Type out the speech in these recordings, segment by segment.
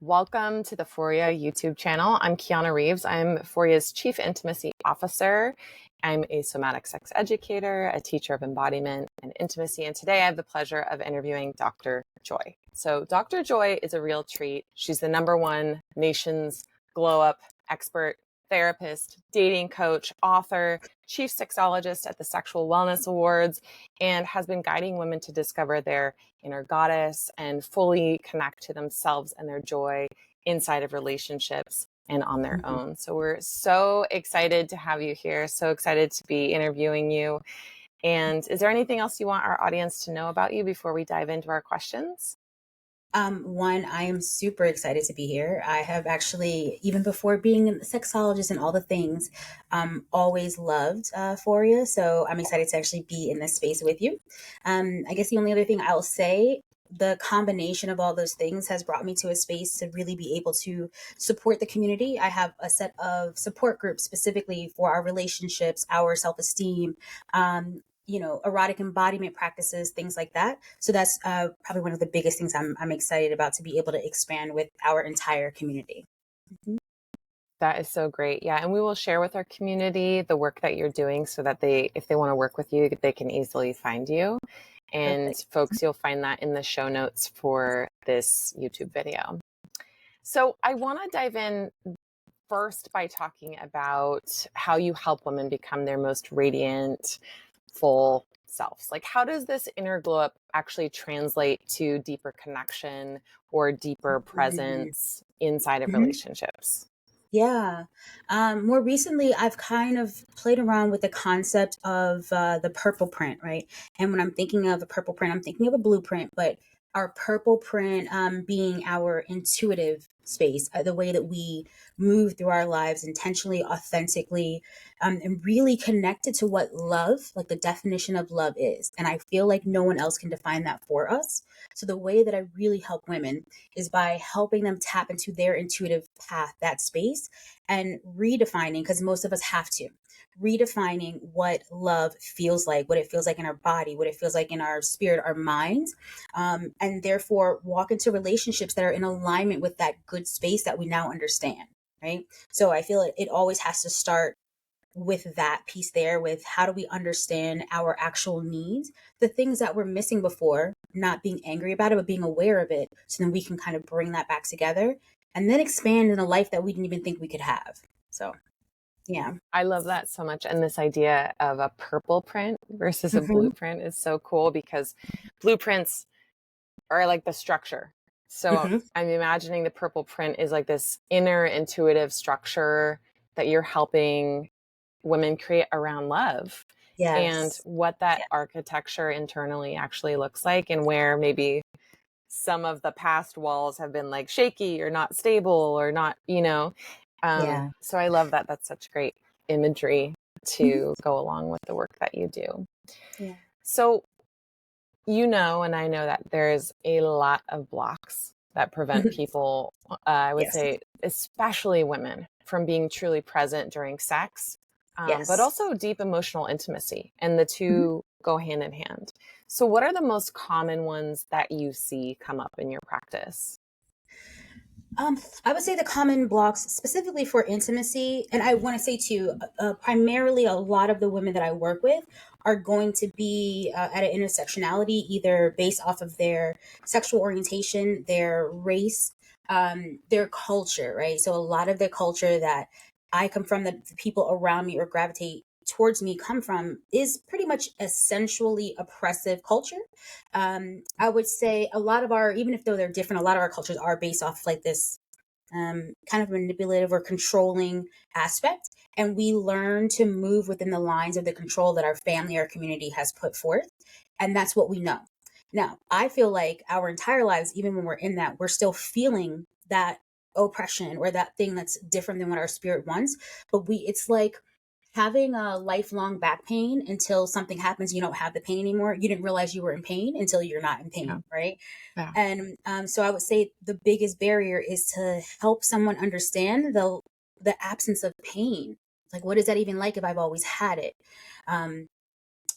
Welcome to the Foria YouTube channel. I'm Kiana Reeves. I'm Foria's Chief Intimacy Officer. I'm a somatic sex educator, a teacher of embodiment and intimacy, and today I have the pleasure of interviewing Dr. Joy. So Dr. Joy is a real treat. She's the #1 nation's glow up expert, therapist, dating coach, author, chief sexologist at the Sexual Wellness Awards, and has been guiding women to discover their inner goddess and fully connect to themselves and their joy inside of relationships and on their own. So we're so excited to have you here, so excited to be interviewing you. And is there anything else you want our audience to know about you before we dive into our questions? One, I am super excited to be here. I have actually, even before being a sexologist and all the things, always loved Foria. So I'm excited to actually be in this space with you. I guess the only other thing I'll say, the combination of all those things has brought me to a space to really be able to support the community. I have a set of support groups specifically for our relationships, our self-esteem, erotic embodiment practices, things like that. So that's probably one of the biggest things I'm excited about, to be able to expand with our entire community. That is so great. Yeah. And we will share with our community the work that you're doing so that if they want to work with you, they can easily find you. And Perfect. folks, you'll find that in the show notes for this YouTube video. So I want to dive in first by talking about how you help women become their most radiant, full selves. Like, how does this inner glow up actually translate to deeper connection or deeper presence inside of relationships? Yeah. More recently, I've kind of played around with the concept of the purple print, right? And when I'm thinking of a purple print, I'm thinking of a blueprint, but our purple print being our intuitive space, the way that we move through our lives intentionally, authentically, and really connected to what love, like the definition of love is. And I feel like no one else can define that for us. So the way that I really help women is by helping them tap into their intuitive path, that space, and redefining, because most of us have to, redefining what love feels like, what it feels like in our body, what it feels like in our spirit, our minds, and therefore walk into relationships that are in alignment with that good space that we now understand, right? So I feel it always has to start with that piece there, with how do we understand our actual needs, the things that we're missing before, not being angry about it, but being aware of it. So then we can kind of bring that back together and then expand in a life that we didn't even think we could have. So, yeah. I love that so much. And this idea of a purple print versus a Mm-hmm. blueprint is so cool, because blueprints are like the structure. So Mm-hmm. I'm imagining the purple print is like this inner intuitive structure that you're helping women create around love, and Yes. what that architecture internally actually looks like, and where maybe some of the past walls have been like shaky or not stable or not, Yeah. so I love that. That's such great imagery Mm-hmm. to go along with the work that you do. Yeah. So, and I know that there's a lot of blocks that prevent people, I would Yes. say, especially women, from being truly present during sex, but Yes. also deep emotional intimacy. And the two go hand in hand. So, what are the most common ones that you see come up in your practice? I would say the common blocks specifically for intimacy, and I want to say too, primarily a lot of the women that I work with are going to be at an intersectionality, either based off of their sexual orientation, their race, their culture, right? So a lot of the culture that I come from, that the people around me or gravitate towards me come from, is pretty much a sensually oppressive culture. I would say a lot of our, even if though they're different, a lot of our cultures are based off like this kind of manipulative or controlling aspect. And we learn to move within the lines of the control that our family, our community has put forth. And that's what we know. Now, I feel like our entire lives, even when we're in that, we're still feeling that oppression or that thing that's different than what our spirit wants. But it's like having a lifelong back pain until something happens, you don't have the pain anymore. You didn't realize you were in pain until you're not in Yeah. pain, right? Yeah. And so I would say the biggest barrier is to help someone understand the absence of pain. Like, what is that even like if I've always had it?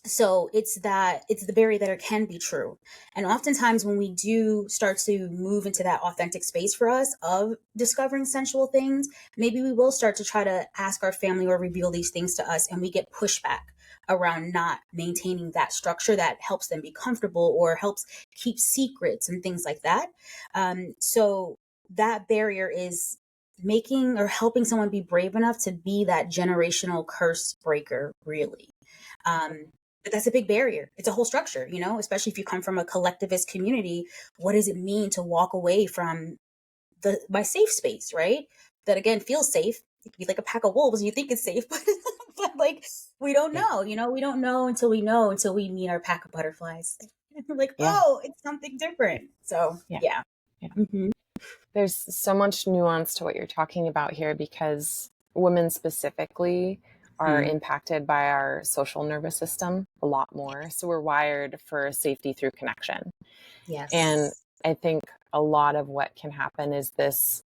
So it's the barrier that it can be true. And oftentimes when we do start to move into that authentic space for us of discovering sensual things, maybe we will start to try to ask our family or reveal these things to us, and we get pushback around not maintaining that structure that helps them be comfortable or helps keep secrets and things like that. So that barrier is making or helping someone be brave enough to be that generational curse breaker, really. um, but that's a big barrier. It's a whole structure, especially if you come from a collectivist community. What does it mean to walk away from my safe space, right? That again feels safe. It could be like a pack of wolves. You think it's safe, but like we don't Yeah. know. We don't know until we meet our pack of butterflies. We're like, Yeah. oh, it's something different. So Yeah. yeah. Yeah. Hmm. There's so much nuance to what you're talking about here because women specifically are Hmm. impacted by our social nervous system a lot more. So we're wired for safety through connection. And Yes. I think a lot of what can happen is this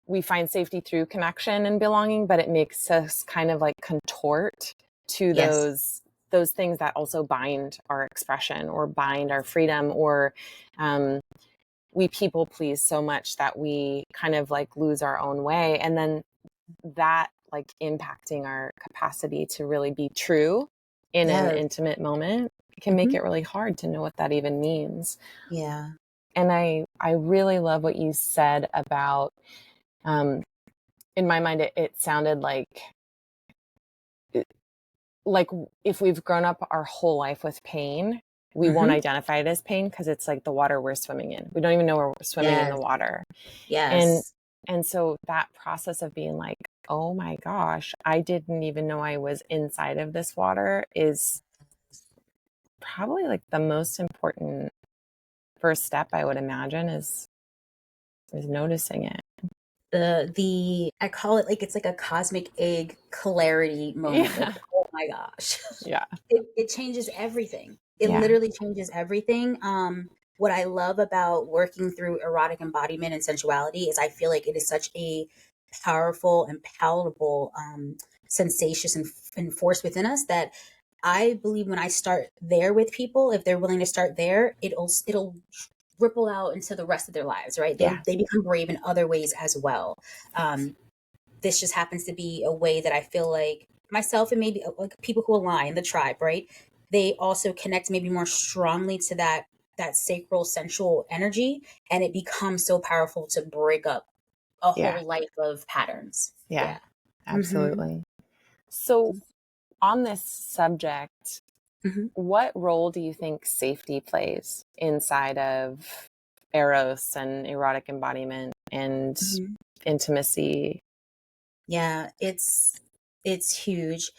we find safety through connection and belonging, but it makes us kind of like contort to Yes. those things that also bind our expression or bind our freedom, or we people please so much that we kind of like lose our own way, and then that like impacting our capacity to really be true in an Yes. intimate moment can make Hmm. it really hard to know what that even means. Yeah. And I really love what you said about um, in my mind it sounded like if we've grown up our whole life with pain, we won't Hmm. identify it as pain because it's like the water we're swimming in. We don't even know we're swimming in the Yes. water. And Yes. and so that process of being like, oh my gosh, I didn't even know I was inside of this water is probably like the most important first step, I would imagine, is noticing it. The I call it like it's like a cosmic egg clarity moment. Like, Yeah. oh my gosh. Yeah. It changes everything. It Yeah. literally changes everything. What I love about working through erotic embodiment and sensuality is I feel like it is such a powerful and palatable sensation and force within us that I believe when I start there with people, if they're willing to start there, it'll ripple out into the rest of their lives, right? Yeah. They become brave in other ways as well. Um, this just happens to be a way that I feel like myself and maybe like people who align the tribe, right? They also connect maybe more strongly to that sacral sensual energy, and it becomes so powerful to break up a Yeah. whole life of patterns. Yeah. Yeah. Hmm. Absolutely. So on this subject, Hmm. what role do you think safety plays inside of eros and erotic embodiment and Hmm. intimacy? Yeah, it's huge.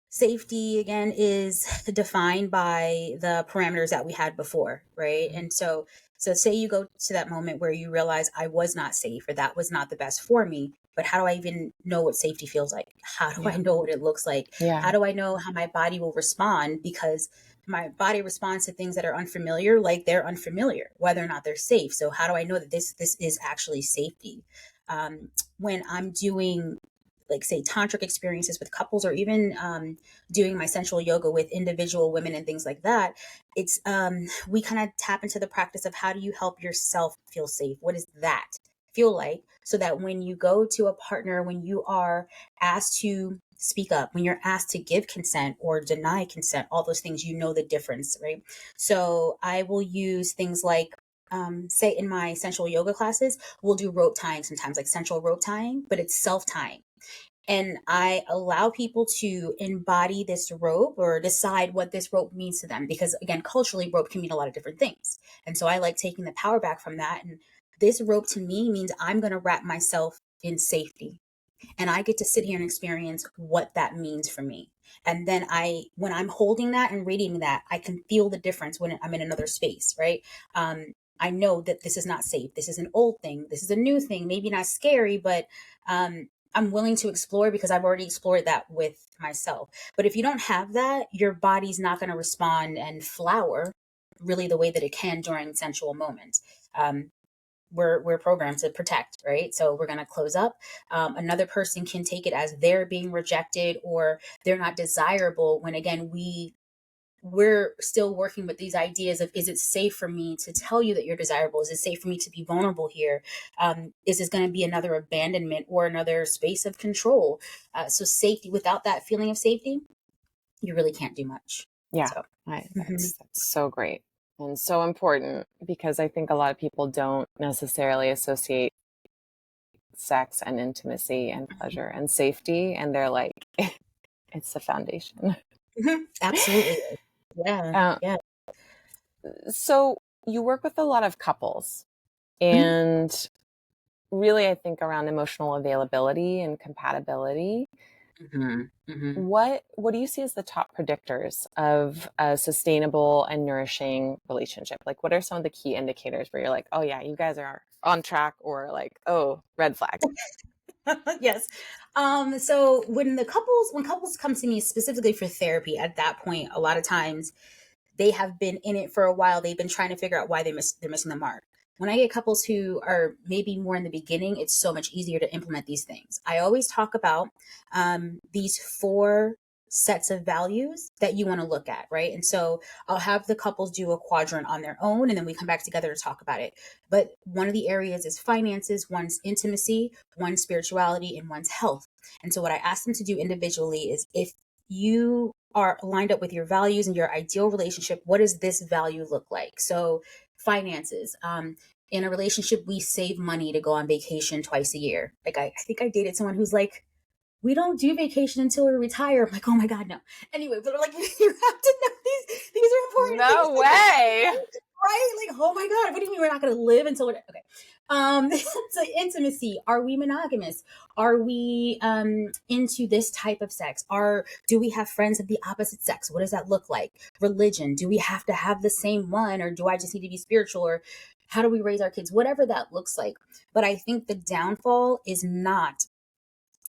Safety again is defined by the parameters that we had before, right? And so say you go to that moment where you realize I was not safe or that was not the best for me, but how do I even know what safety feels like? How do I Yeah. know what it looks like? Yeah. How do I know how my body will respond? Because my body responds to things that are unfamiliar like they're unfamiliar, whether or not they're safe. So how do I know that this is actually safety? When I'm doing like say tantric experiences with couples, or even doing my sensual yoga with individual women and things like that, it's we kind of tap into the practice of how do you help yourself feel safe. What does that feel like, so that when you go to a partner, when you are asked to speak up, when you're asked to give consent or deny consent, all those things, you know the difference, right? So I will use things like say in my sensual yoga classes, we'll do rope tying sometimes, like sensual rope tying, but it's self tying. And I allow people to embody this rope or decide what this rope means to them. Because again, culturally, rope can mean a lot of different things. And so I like taking the power back from that. And this rope to me means I'm going to wrap myself in safety. And I get to sit here and experience what that means for me. And then when I'm holding that and reading that, I can feel the difference when I'm in another space, right? I know that this is not safe. This is an old thing. This is a new thing. Maybe not scary, but I'm willing to explore because I've already explored that with myself. But if you don't have that, your body's not going to respond and flower really the way that it can during sensual moments. Um, we're programmed to protect, right? So we're going to close up. Another person can take it as they're being rejected or they're not desirable, when again we're still working with these ideas of, is it safe for me to tell you that you're desirable? Is it safe for me to be vulnerable here? Is this going to be another abandonment or another space of control? So safety, without that feeling of safety, you really can't do much. Yeah, So that's so great and so important, because I think a lot of people don't necessarily associate sex and intimacy and pleasure and safety, and they're like, it's the foundation. Absolutely. Yeah. Uh, Yeah. so you work with a lot of couples, Mhm. and really, I think around emotional availability and compatibility. Mhm. Mhm. What do you see as the top predictors of a sustainable and nourishing relationship? Like, what are some of the key indicators where you're like, oh yeah, you guys are on track, or like, oh, red flag? Yes. So when couples come to me specifically for therapy, at that point, a lot of times they have been in it for a while. They've been trying to figure out why they're missing the mark. When I get couples who are maybe more in the beginning, it's so much easier to implement these things. I always talk about these four sets of values that you want to look at, right? And so I'll have the couples do a quadrant on their own, and then we come back together to talk about it. But one of the areas is finances, one's intimacy, one's spirituality, and one's health. And so what I ask them to do individually is, if you are lined up with your values and your ideal relationship, what does this value look like? So finances. In a relationship, we save money to go on vacation twice a year. Like I think I dated someone who's like, we don't do vacation until we retire. I'm like, oh my God, no. Anyway, but like, you have to know these are important things No to consider, way. right? Like, oh my God, what do you mean we're not going to live until we're okay? So intimacy. Are we monogamous? Are we into this type of sex? Do we have friends of the opposite sex? What does that look like? Religion. Do we have to have the same one, or do I just need to be spiritual? Or how do we raise our kids? Whatever that looks like. But I think the downfall is not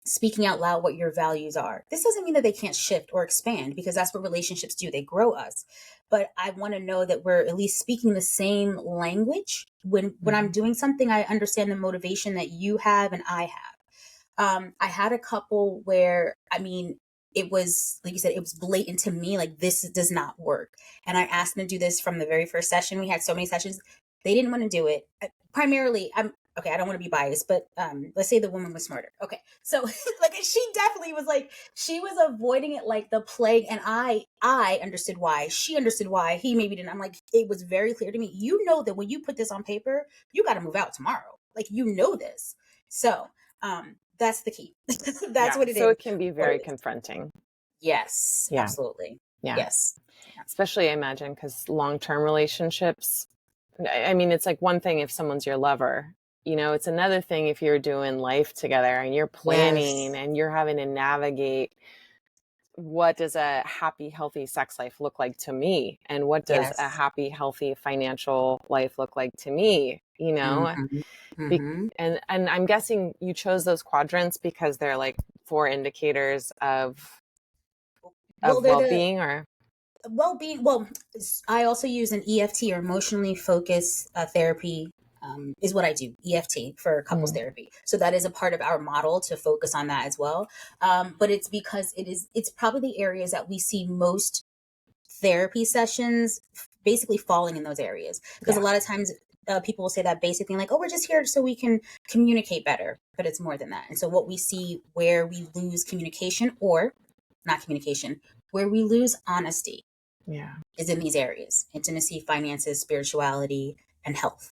speaking out loud what your values are. This doesn't mean that they can't shift or expand, because that's what relationships do. They grow us. But I want to know that we're at least speaking the same language. When I'm doing something, I understand the motivation that you have and I have. I had a couple where, I mean, it was, like you said, it was blatant to me, like, this does not work. And I asked them to do this from the very first session. We had so many sessions. They didn't want to do it. Primarily, okay, I don't want to be biased, but let's say the woman was smarter. Okay. So like, she definitely was like, she was avoiding it like the plague. And I understood why. She understood why. He maybe didn't. I'm like, it was very clear to me. You know that when you put this on paper, you got to move out tomorrow. Like, you know this. So that's the key. That's what it So is. it can be very confronting. Yes, Yeah. absolutely. Yeah. Yes. Especially, I imagine, because long-term relationships, I mean, it's like one thing if someone's your lover, it's another thing if you're doing life together and you're planning and you're having to navigate, what does a happy, healthy sex life look like to me? And what does a Yes. happy, healthy financial life look like to me? Mm-hmm. Mm-hmm. And I'm guessing you chose those quadrants because they're like four indicators of Well, they're the well-being, or well-being. Well, I also use an EFT, or emotionally focused therapy, is what I do. EFT for couples therapy. So that is a part of our model to focus on that as well. But it's because it's probably the areas that we see most therapy sessions basically falling in those areas, because a lot of times people will say that basic thing like, oh, we're just here so we can communicate better, but it's more than that. And so what we see where we lose communication, or not communication, where we lose honesty, is in these areas: intimacy, finances, spirituality, and health.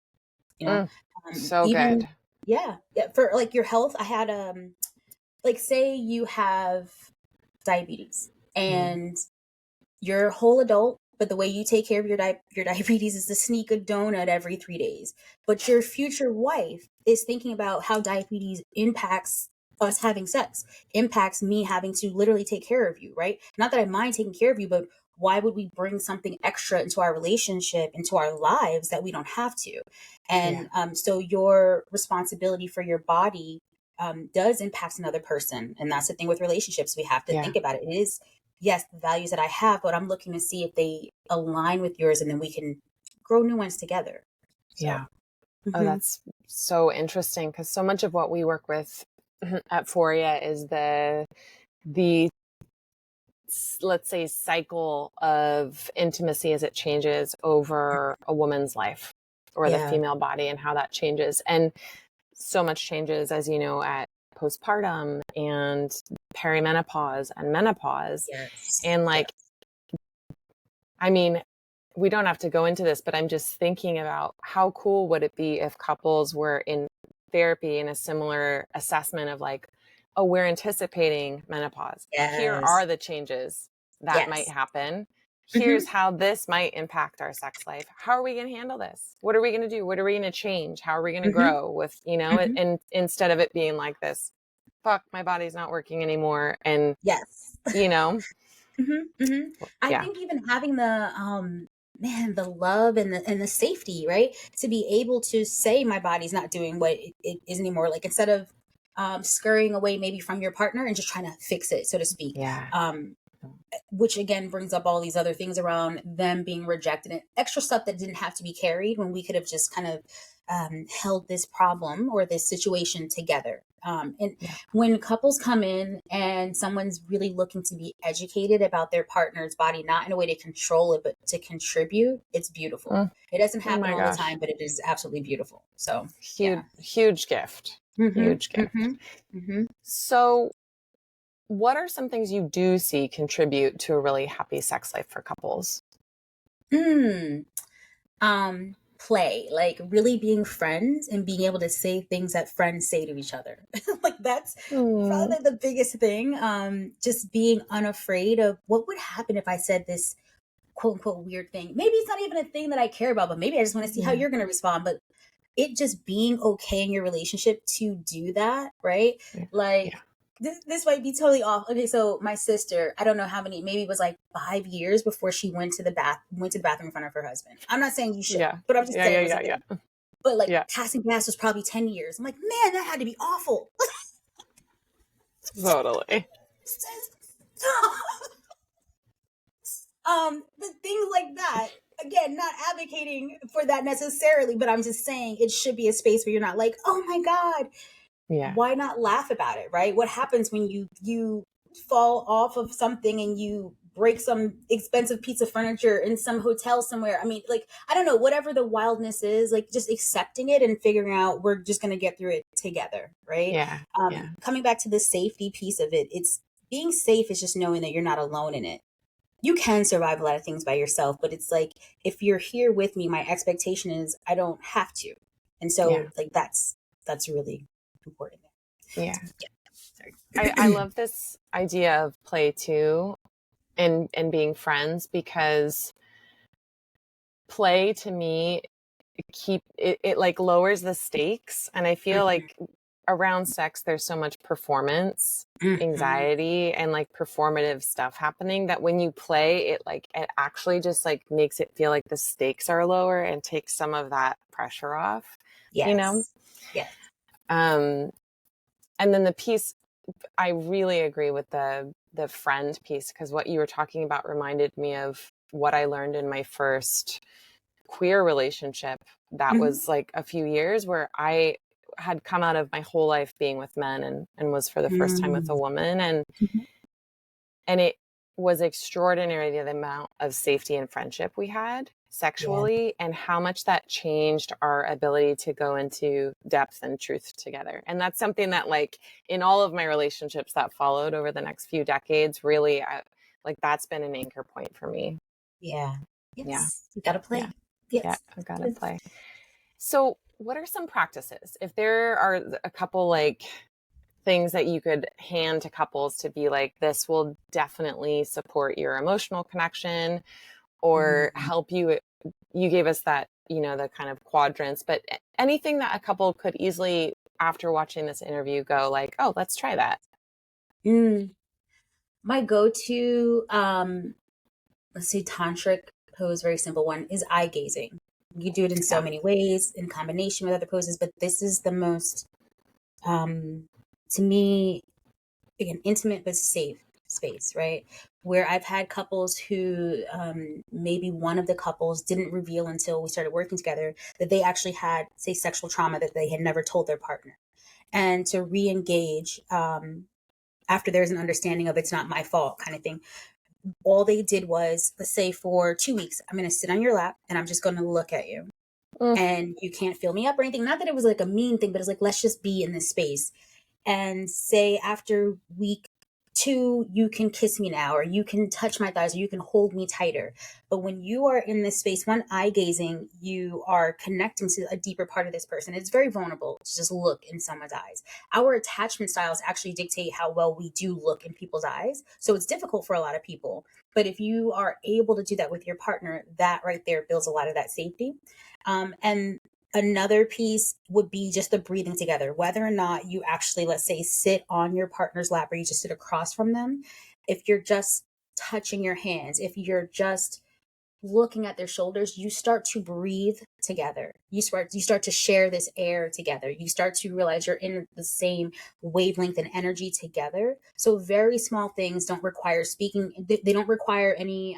so Even good. yeah, for like your health, I had like, say you have diabetes and you're a whole adult, but the way you take care of your diabetes is to sneak a donut every 3 days. But your future wife is thinking about how diabetes impacts us having sex, impacts me having to literally take care of you, right? Not that I mind taking care of you, but why would we bring something extra into our relationship, into our lives, that we don't have to? And so your responsibility for your body does impact another person. And that's the thing with relationships. We have to think about it. It is, yes, the values that I have, but I'm looking to see if they align with yours, and then we can grow new ones together. So. Yeah. Oh, Mm-hmm. that's so interesting because so much of what we work with at Foria is the let's say cycle of intimacy as it changes over a woman's life or the Yeah. female body and how that changes. And so much changes, as you know, at postpartum and perimenopause and menopause. Yes. And Yes. like, I mean, we don't have to go into this, but I'm just thinking about how cool would it be if couples were in therapy in a similar assessment of like, oh, we're anticipating menopause. Here Yes. are the changes that might Yes. happen. Here's Mm-hmm. how this might impact our sex life. How are we going to handle this? What are we going to do? What are we going to change? How are we going to Mm-hmm. grow with, you know, Mm-hmm. and instead of it being like this, fuck, my body's not working anymore. And, Yes. you know, Mm-hmm. Mm-hmm. I yeah, think even having the man, the love and the safety, right? To be able to say my body's not doing what it is anymore. Like instead of scurrying away maybe from your partner and just trying to fix it, so to speak. yeah, Which again brings up all these other things around them being rejected and extra stuff that didn't have to be carried when we could have just kind of held this problem or this situation together. And yeah. when couples come in and someone's really looking to be educated about their partner's body, not in a way to control it, but to contribute, it's beautiful. Mm, It doesn't oh happen my all the gosh. time, but it is absolutely beautiful. So, Huge, yeah. huge gift. Mm-hmm. Huge gift. Mm-hmm. Mm-hmm. So, what are some things you do see contribute to a really happy sex life for couples? Mm. Play, like really being friends and being able to say things that friends say to each other. Like that's Mm, probably the biggest thing. Just being unafraid of what would happen if I said this quote unquote weird thing. Maybe it's not even a thing that I care about, but maybe I just want to see how yeah, you're going to respond. But it just being okay in your relationship to do that, right? yeah, Like yeah, this might be totally off. Okay, so my sister, I don't know how many, maybe it was like 5 years before she went to the bathroom in front of her husband. I'm not saying you should, yeah, but I'm just yeah, saying yeah, it was a yeah, thing. yeah, But like yeah, passing gas was probably 10 years. I'm like, man, that had to be awful. totally. But things like that. Again, not advocating for that necessarily, but I'm just saying it should be a space where you're not like, oh my God, Yeah, why not laugh about it, right? What happens when you fall off of something and you break some expensive piece of furniture in some hotel somewhere? I mean, like, I don't know, whatever the wildness is, like just accepting it and figuring out we're just going to get through it together, right? yeah, yeah, Coming back to the safety piece of it, it's being safe is just knowing that you're not alone in it. You can survive a lot of things by yourself, but it's like if you're here with me, my expectation is I don't have to. And yeah, so like that's really important. yeah. Yeah, I sorry. love this idea of play too, and being friends because play to me it like lowers the stakes, and I feel like around sex there's so much performance Mhm. anxiety and like performative stuff happening that when you play it like it actually just like makes it feel like the stakes are lower and takes some of that pressure off, you know. Yes. Yes. um and then the piece, I really agree with the friend piece because what you were talking about reminded me of what I learned in my first queer relationship that Mhm. was like a few years where I had come out of my whole life being with men and was for the first time with a Mm. woman, Mhm. and it was extraordinary the amount of safety and friendship we had Yeah. sexually and how much that changed our ability to go into depth and truth together. And that's something that like in all of my relationships that followed over the next few decades really like that's been an anchor point for me. Yeah. Yeah, Yes. You gotta yeah, play. yeah, Yes. I've got to play. So, what are some practices? If there are a couple like things that you could hand to couples to be like, this will definitely support your emotional connection or Mm. help you. You gave us that, you know, the kind of quadrants, but anything that a couple could easily, after watching this interview, go like, oh, let's try that. Mm. My go-to let's say tantric pose, very simple one, is eye gazing. You do it in so Yeah. many ways in combination with other poses, but this is the most um to me again intimate but safe. space, right? Where I've had couples who maybe one of the couples didn't reveal until we started working together that they actually had, say, sexual trauma that they had never told their partner. And to re-engage after there's an understanding of it's not my fault kind of thing. All they did was, let's say for 2 weeks, I'm going to sit on your lap and I'm just going to look at you. And you can't fill me up or anything. Not that it was like a mean thing, but it's like, let's just be in this space. And say after week 2, you can kiss me now, or you can touch my thighs, or you can hold me tighter. But when you are in this space, one, eye gazing, you are connecting to a deeper part of this person. It's very vulnerable to just look in someone's eyes. Our attachment styles actually dictate how well we do look in people's eyes. So it's difficult for a lot of people. But if you are able to do that with your partner, that right there builds a lot of that safety. And another piece would be just the breathing together, whether or not you actually, let's say, sit on your partner's lap or you just sit across from them. If you're just touching your hands, if you're just looking at their shoulders, you start to breathe together. You start to share this air together. You start to realize you're in the same wavelength and energy together. So very small things don't require speaking. They don't require any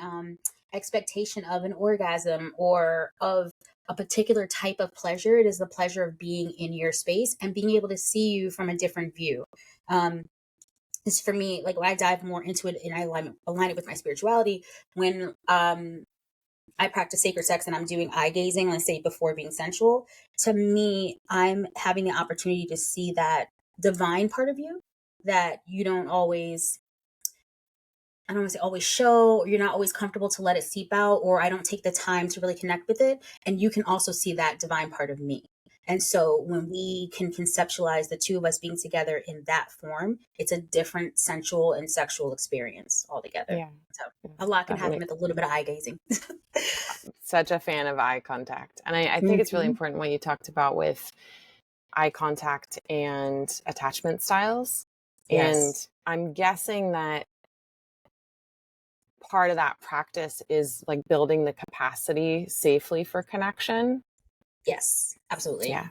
expectation of an orgasm or of a particular type of pleasure. It is the pleasure of being in your space and being able to see you from a different view. It's for me, like when I dive more into it and I align it with my spirituality, when I practice sacred sex and I'm doing eye gazing, let's say before being sensual, to me, I'm having the opportunity to see that divine part of you that you don't always, I don't want to say always show, or you're not always comfortable to let it seep out, or I don't take the time to really connect with it. And you can also see that divine part of me. And so when we can conceptualize the two of us being together in that form, it's a different sensual and sexual experience altogether. Yeah. So a lot can happen with a little bit of eye gazing. Such a fan of eye contact. And I think it's really important what you talked about with eye contact and attachment styles. Yes. And I'm guessing that part of that practice is like building the capacity safely for connection. Yes, absolutely. Yeah.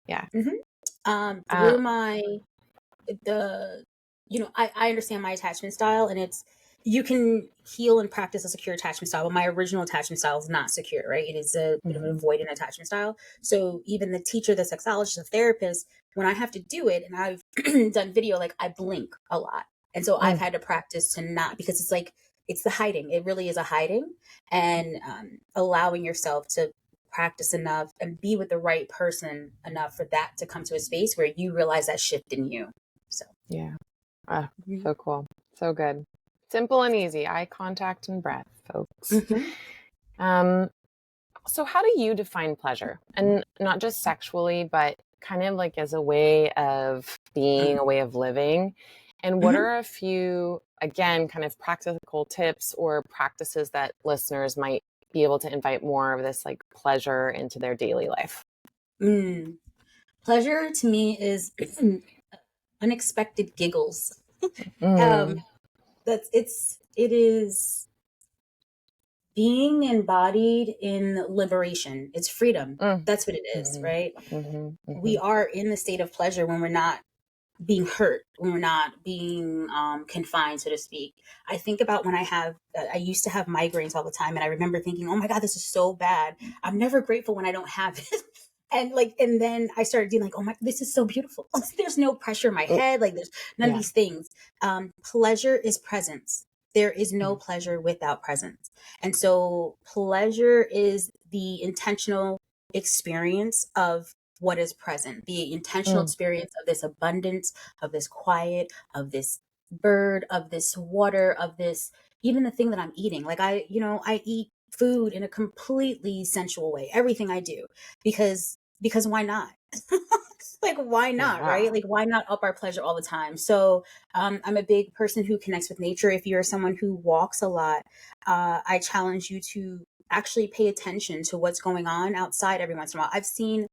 Yeah. Through I understand my attachment style, and you can heal and practice a secure attachment style, but my original attachment style is not secure, right? It is a bit of an avoidant attachment style. So even the teacher, the sexologist, the therapist, when I have to do it, and I've done video, like I blink a lot. And so I've had to practice to not, because it's like, it's the hiding. It really is a hiding, and allowing yourself to practice enough and be with the right person enough for that to come to a space where you realize that shift in you. So yeah. So cool. So good. Simple and easy. Eye contact and breath, folks. So how do you define pleasure? And not just sexually, but kind of like as a way of being, a way of living. And what are a few, again, kind of practical tips or practices that listeners might be able to invite more of this like pleasure into their daily life? Pleasure to me is unexpected giggles. It is being embodied in liberation. It's freedom. That's what it is, right? We are in the state of pleasure when we're not being hurt, when we're not being confined, so to speak. I think about when I used to have migraines all the time, and I remember thinking, oh my God, this is so bad. I'm never grateful when I don't have it. And then I started being like, oh my, this is so beautiful. There's no pressure in my head. Like there's none of these things. Pleasure is presence. There is no pleasure without presence. And so pleasure is the intentional experience of what is present, the intentional experience of this abundance, of this quiet, of this bird, of this water, of this, even the thing that I'm eating. Like I eat food in a completely sensual way, everything I do, because why not? Like, why not? Right? Like, why not up our pleasure all the time? So I'm a big person who connects with nature. If you're someone who walks a lot, I challenge you to actually pay attention to what's going on outside every once in a while. I've seen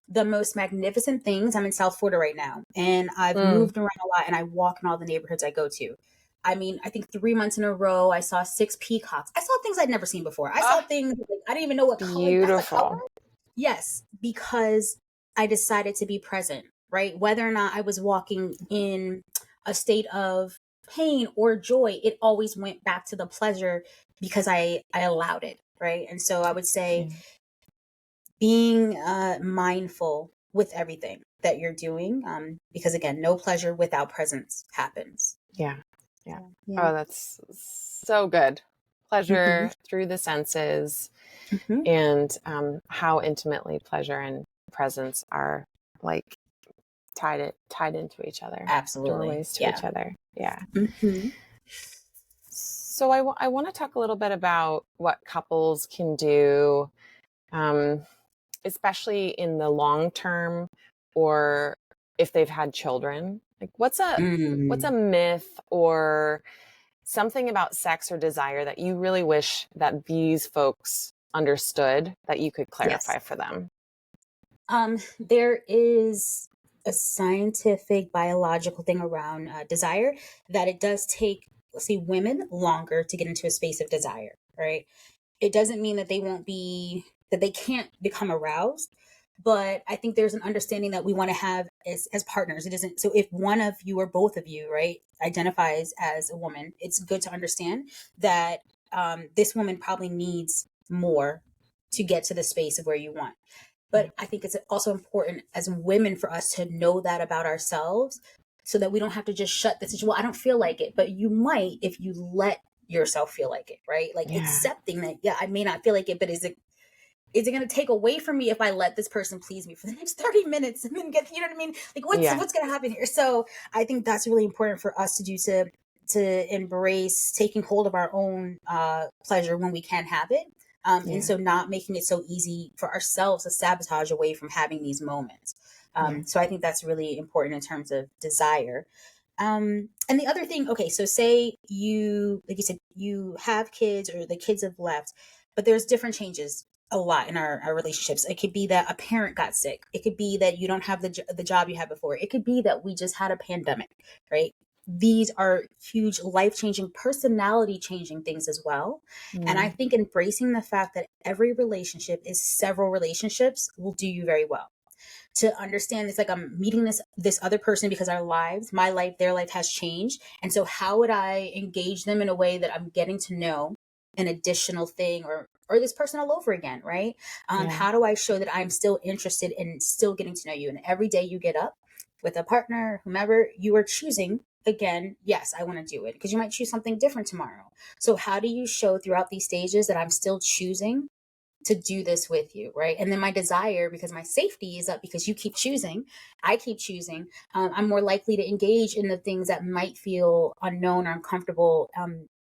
the most magnificent things. I'm in South Florida right now, and I've moved around a lot, and I walk in all the neighborhoods I go to. I mean, I think 3 months in a row, I saw 6 peacocks. I saw things I'd never seen before. I saw things like, I didn't even know what color. Beautiful. Yes, because I decided to be present, right? Whether or not I was walking in a state of pain or joy, it always went back to the pleasure because I allowed it, right? And so I would say being mindful with everything that you're doing, because again, no pleasure without presence happens. Yeah. Yeah. Yeah. Oh, that's so good. Mm-hmm. Pleasure through the senses, Mm-hmm. and how intimately pleasure and presence are like tied into each other, Absolutely. doorways to Yeah. each other. Yeah. Mm-hmm. So I want to talk a little bit about what couples can do, um, especially in the long term, or if they've had children. Like, what's a Mm. myth or something about sex or desire that you really wish that these folks understood that you could Yes. clarify for them? There is a scientific biological thing around desire that it does take, let's say, women longer to get into a space of desire, right? It doesn't mean that that they can't become aroused, but I think there's an understanding that we want to have as partners. It isn't so if one of you or both of you, right, identifies as a woman, it's good to understand that this woman probably needs more to get to the space of where you want. But I think it's also important as women for us to know that about ourselves so that we don't have to just shut the situation. Well, I don't feel like it, but you might if you let yourself feel like it, right? Like Yeah. accepting that, yeah, I may not feel like it, but is it going to take away from me if I let this person please me for the next 30 minutes and then get, you know what I mean? Like Yeah. what's going to happen here? So I think that's really important for us to do to embrace taking hold of our own pleasure when we can have it. And Yeah. so not making it so easy for ourselves to sabotage away from having these moments. Yeah. So I think that's really important in terms of desire. And the other thing, okay, so say you, like you said, you have kids or the kids have left, but there's different changes a lot in our relationships. It could be that a parent got sick. It could be that you don't have the job you had before. It could be that we just had a pandemic, right? These are huge life-changing, personality-changing things as well. And I Mm. think embracing the fact that every relationship is several relationships will do you very well to understand it's like I'm meeting this other person because our lives, my life, their life has changed. And so how would I engage them in a way that I'm getting to know an additional thing or this person all over again, right? Yeah. How do I show that I'm still interested in still getting to know you? And every day you get up with a partner, whomever you are choosing, again, yes, I want to do it because you might choose something different tomorrow. So how do you show throughout these stages that I'm still choosing to do this with you, right? And then my desire, because my safety is up because you keep choosing, I keep choosing, I'm more likely to engage in the things that might feel unknown or uncomfortable,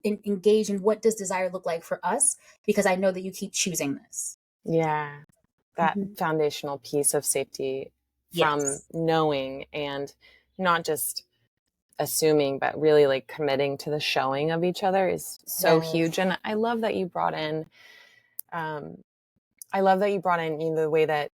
engage in what does desire look like for us, because I know that you keep choosing this. Yeah. That Mm-hmm. foundational piece of safety from Yes. knowing and not just assuming, but really like committing to the showing of each other is so huge. Yes. And I love that you brought in, um, you know, the way that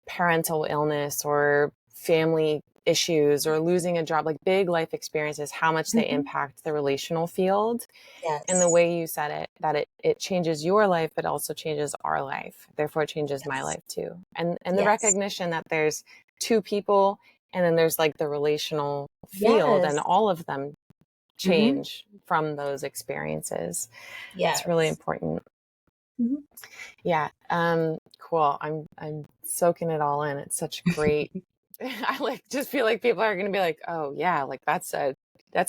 parental illness or family issues or losing a job, like big life experiences, how much they Mm-hmm. impact the relational field. And the Yes. way you said it, that it changes your life, but also changes our life. Therefore, it changes my Yes. life too. And the Yes. recognition that there's two people, and then there's like the relational field, and Yes. all of them Mm-hmm. change from those experiences. It's really Yes. important. Mm-hmm. Yeah. Cool. I'm soaking it all in. It's such great. I like just feel like people are going to be like, oh yeah, like that's a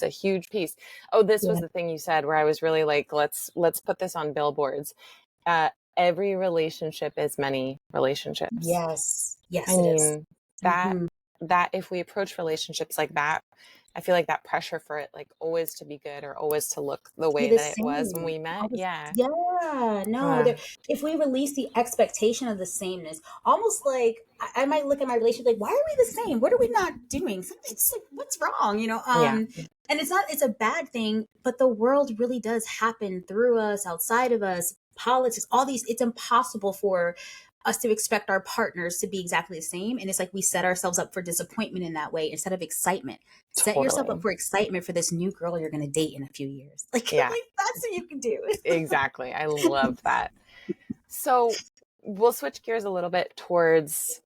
huge piece. Oh, this was Yeah. the thing you said where I was really like, let's put this on billboards. Uh, every relationship is many relationships. Yes. I Yes, it is. mean, that Mm-hmm. that if we approach relationships like that, I feel like that pressure for it, like always to be good or always to look the Be way the that it was when same. we met. Almost, Yeah. yeah, no. Uh, If we release the expectation of the sameness, almost like I might look at my relationship like, why are we the same? What are we not doing? Something's like, what's wrong? You know. yeah. And it's not. It's a bad thing, but the world really does happen through us, outside of us. Politics, all these. It's impossible for us to expect our partners to be exactly the same, and it's like we set ourselves up for disappointment in that way instead of excitement. Set yourself up Totally. for excitement for this new girl you're going to date in a few years. Like, Yeah. like that's what you can do. Exactly. I love that. So we'll switch gears a little bit towards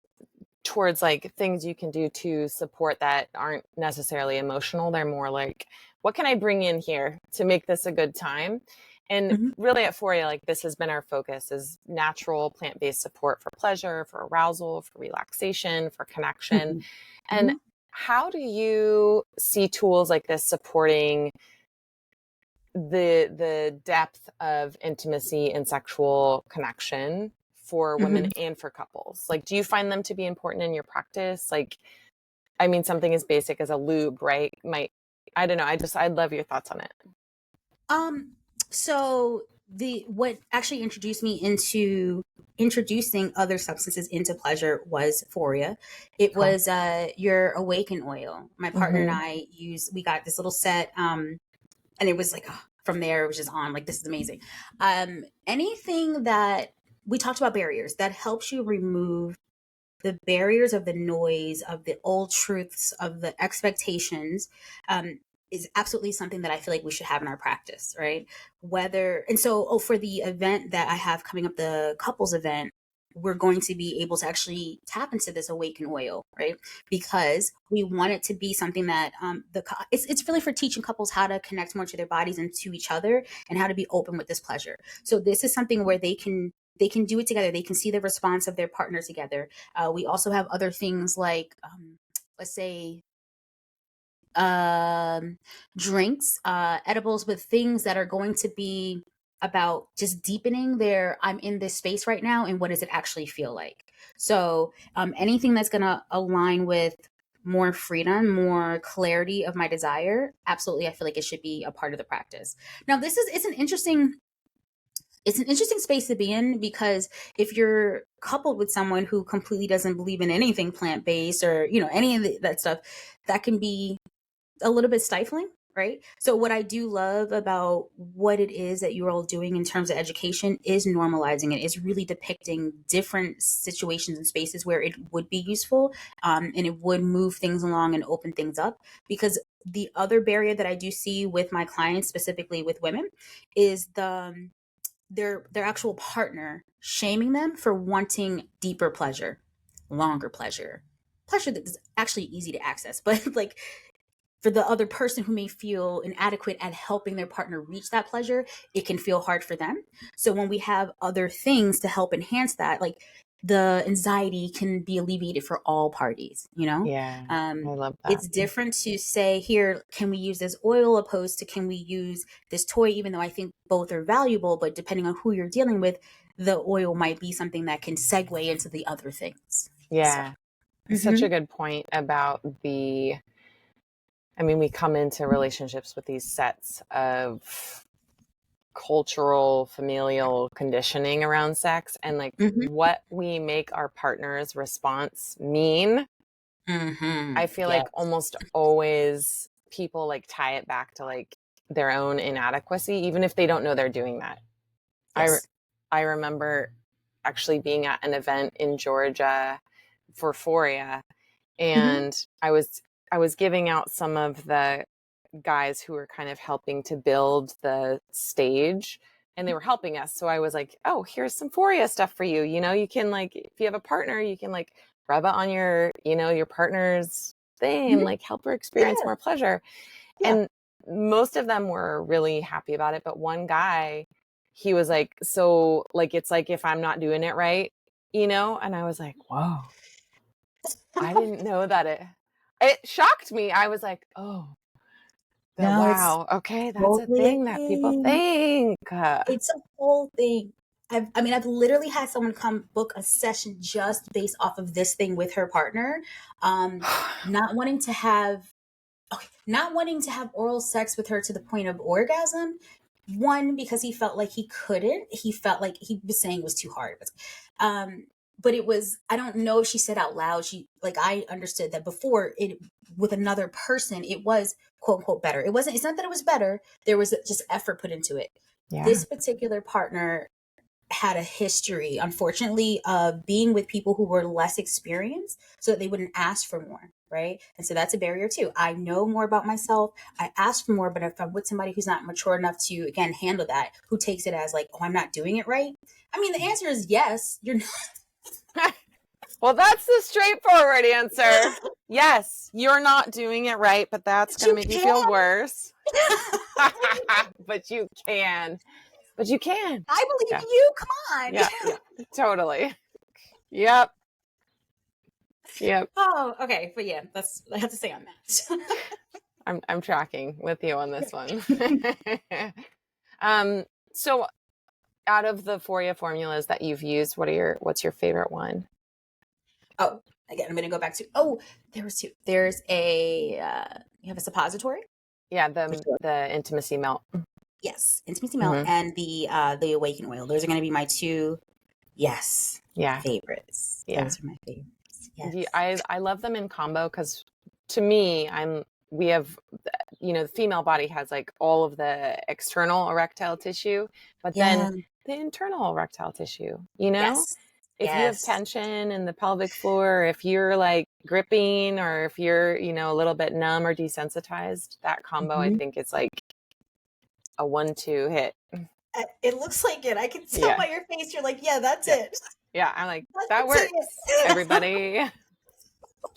towards like things you can do to support that aren't necessarily emotional. They're more like, what can I bring in here to make this a good time? And Mhm. really at Foria, like this has been our focus is natural plant-based support for pleasure, for arousal, for relaxation, for connection. Mhm. And how do you see tools like this supporting the depth of intimacy and sexual connection for women Mhm. and for couples? Like, do you find them to be important in your practice? Like, I mean, something as basic as a lube, right? I don't know. I'd love your thoughts on it. Um, so what actually introduced me into introducing other substances into pleasure was Foria. It Cool. was your awaken oil. My partner and Mm-hmm. I we got this little set, and it was like from there it was just on like, this is amazing. Anything that we talked about, barriers that helps you remove the barriers of the noise, of the old truths, of the expectations, is absolutely something that I feel like we should have in our practice, right? For the event that I have coming up, the couples event, we're going to be able to actually tap into this awaken oil, right? Because we want it to be something that it's really for teaching couples how to connect more to their bodies and to each other, and how to be open with this pleasure. So this is something where they can do it together. They can see the response of their partner together. We also have other things like, let's say, um, drinks, edibles, with things that are going to be about just deepening their I'm in this space right now, and what does it actually feel like. So anything that's going to align with more freedom, more clarity of my desire, absolutely, I feel like it should be a part of the practice. Now, it's an interesting space to be in, because if you're coupled with someone who completely doesn't believe in anything plant-based, or any of that stuff, that can be a little bit stifling, right? So what I do love about what it is that you're all doing in terms of education is normalizing it, is really depicting different situations and spaces where it would be useful, and it would move things along and open things up. Because the other barrier that I do see with my clients, specifically with women, is their actual partner shaming them for wanting deeper pleasure, longer pleasure that is actually easy to access, but like, for the other person who may feel inadequate at helping their partner reach that pleasure, it can feel hard for them. So when we have other things to help enhance that, like, the anxiety can be alleviated for all parties, Yeah, I love that. it's different to say, here, can we use this oil, opposed to, can we use this toy? Even though I think both are valuable, but depending on who you're dealing with, the oil might be something that can segue into the other things. So Yeah, such mm-hmm, a good point about I mean, we come into relationships with these sets of cultural, familial conditioning around sex, and like mm-hmm, what we make our partner's response mean. mm-hmm. I feel Yeah. like almost always people like tie it back to like their own inadequacy, even if they don't know they're doing that. I Yes. I remember actually being at an event in Georgia for Foria, Mm-hmm. and I was giving out some of the guys who were kind of helping to build the stage, and they were helping us. So I was like, oh, here's some Foria stuff for you. You can like, if you have a partner, you can like rub it on your partner's thing and Mm-hmm. like help her experience Yeah. more pleasure. Yeah. And most of them were really happy about it. But one guy, he was like, so like, it's like if I'm not doing it right, and I was like, whoa, I didn't know that it shocked me. I was like, oh, No, it's wow, okay, that's a totally a thing that people thing. think. It's a whole thing. I've literally had someone come book a session just based off of this thing with her partner, um, not wanting to have, okay, not wanting to have oral sex with her to the point of orgasm. One, because he felt like he couldn't. He felt like, he was saying it was too hard. Um, but it was, I don't know if she said out loud, I understood that before, it with another person, it was quote unquote better. It's not that it was better. There was just effort put into it. Yeah. This particular partner had a history, unfortunately, of being with people who were less experienced, so that they wouldn't ask for more, right? And so that's a barrier too. I know more about myself. I ask for more, but if I'm with somebody who's not mature enough to, again, handle that, who takes it as like, oh, I'm not doing it right. I mean, the answer is yes. You're not. Well, that's the straightforward answer. Yes, you're not doing it right, but that's going to make you feel worse. But you can. But you can. I believe Yeah. in you. Come on. Yeah. Totally. Yep. Oh, okay. But yeah, that's I have to say on that. I'm tracking with you on this one. So out of the Foria formulas that you've used, what's your favorite one? Oh, again, I'm going to go back to, there was two. There's you have a suppository. Yeah, the intimacy melt. Yes, intimacy melt and the awaken oil. Those are going to be my two, favorites. Yeah. Those are my favorites. Yes. I love them in combo because to me, we have, the female body has like all of the external erectile tissue, but then the internal erectile tissue, Yes. if you have tension in the pelvic floor, if you're like gripping, or if you're, a little bit numb or desensitized, that combo, I think it's like a 1-2 hit. It looks like it. I can tell by your face. You're like, yeah, that's it. Yeah. I'm like, that works. Everybody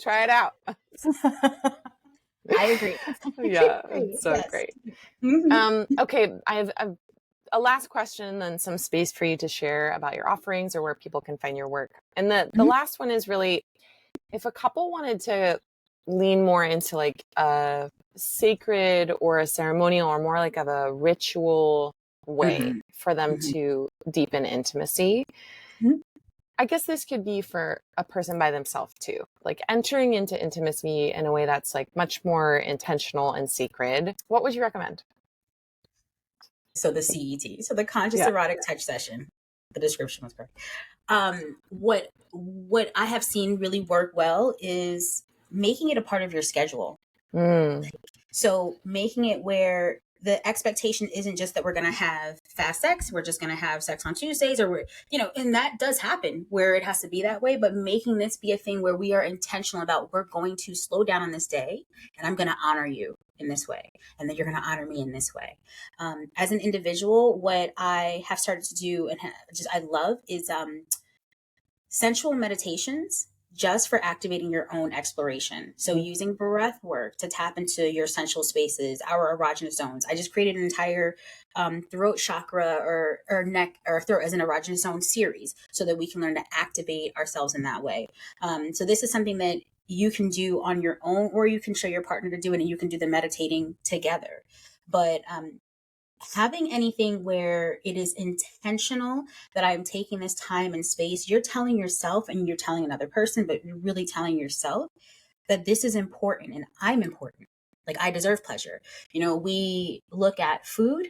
try it out. I agree. Yeah. It's so great. Okay. I have a last question, then some space for you to share about your offerings or where people can find your work. And the last one is really, if a couple wanted to lean more into like a sacred or a ceremonial or more like of a ritual way for them to deepen intimacy, I guess this could be for a person by themselves too, like entering into intimacy in a way that's like much more intentional and sacred. What would you recommend? So the CET, so the conscious erotic touch session, the description was correct. What I have seen really work well is making it a part of your schedule. So making it where the expectation isn't just that we're going to have fast sex, we're just going to have sex on Tuesdays, or we're, and that does happen where it has to be that way, but making this be a thing where we are intentional about, we're going to slow down on this day and I'm going to honor you in this way. And then you're going to honor me in this way. As an individual, what I have started to do and I love is sensual meditations just for activating your own exploration. So using breath work to tap into your sensual spaces, our erogenous zones. I just created an entire throat chakra or neck or throat as an erogenous zone series so that we can learn to activate ourselves in that way. So this is something that you can do on your own, or you can show your partner to do it and you can do the meditating together. But having anything where it is intentional that I'm taking this time and space, you're telling yourself and you're telling another person, but you're really telling yourself that this is important and I'm important. Like I deserve pleasure. We look at food,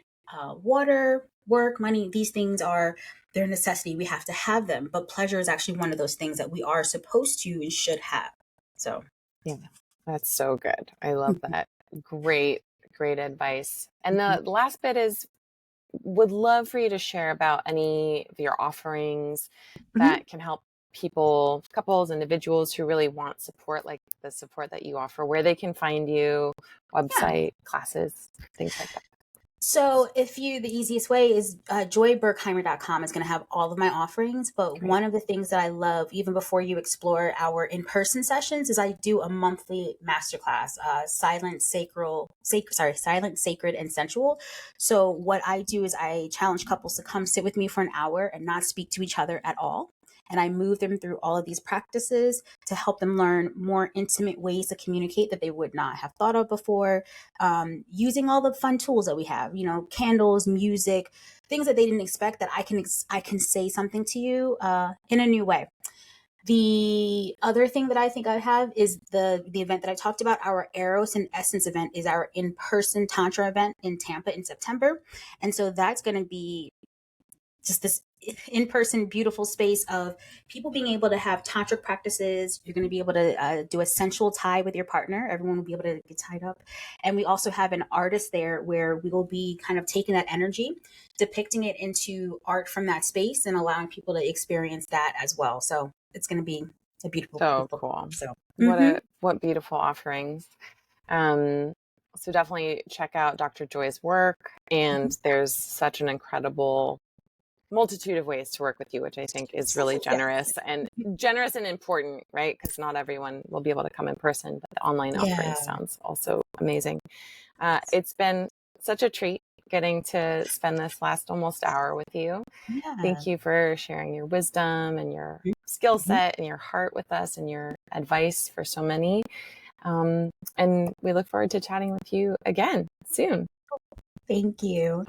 water, work, money. These things they're a necessity. We have to have them. But pleasure is actually one of those things that we are supposed to and should have. So yeah, that's so good. I love that. Great advice. And the last bit is, would love for you to share about any of your offerings that can help people, couples, individuals who really want support, like the support that you offer, where they can find you, website, classes, things like that. So the easiest way is joyberkheimer.com is going to have all of my offerings. But Great. One of the things that I love, even before you explore our in-person sessions, is I do a monthly masterclass, silent, sacred, and sensual. So what I do is I challenge couples to come sit with me for an hour and not speak to each other at all. And I move them through all of these practices to help them learn more intimate ways to communicate that they would not have thought of before, using all the fun tools that we have, candles, music, things that they didn't expect, that I can say something to you in a new way. The other thing that I think I have is the event that I talked about. Our Eros and Essence event is our in-person Tantra event in Tampa in September. And so that's going to be just this in-person beautiful space of people being able to have tantric practices. You're going to be able to do a sensual tie with your partner. Everyone will be able to get tied up. And we also have an artist there where we will be kind of taking that energy, depicting it into art from that space and allowing people to experience that as well. So it's going to be a beautiful, cool. So what beautiful offerings. So definitely check out Dr. Joy's work. And there's such an incredible multitude of ways to work with you, which I think is really generous and important, right? Because not everyone will be able to come in person, but the online offering sounds also amazing. It's been such a treat getting to spend this last almost hour with you. Thank you for sharing your wisdom and your skill set and your heart with us and your advice for so many. And we look forward to chatting with you again soon. Thank you.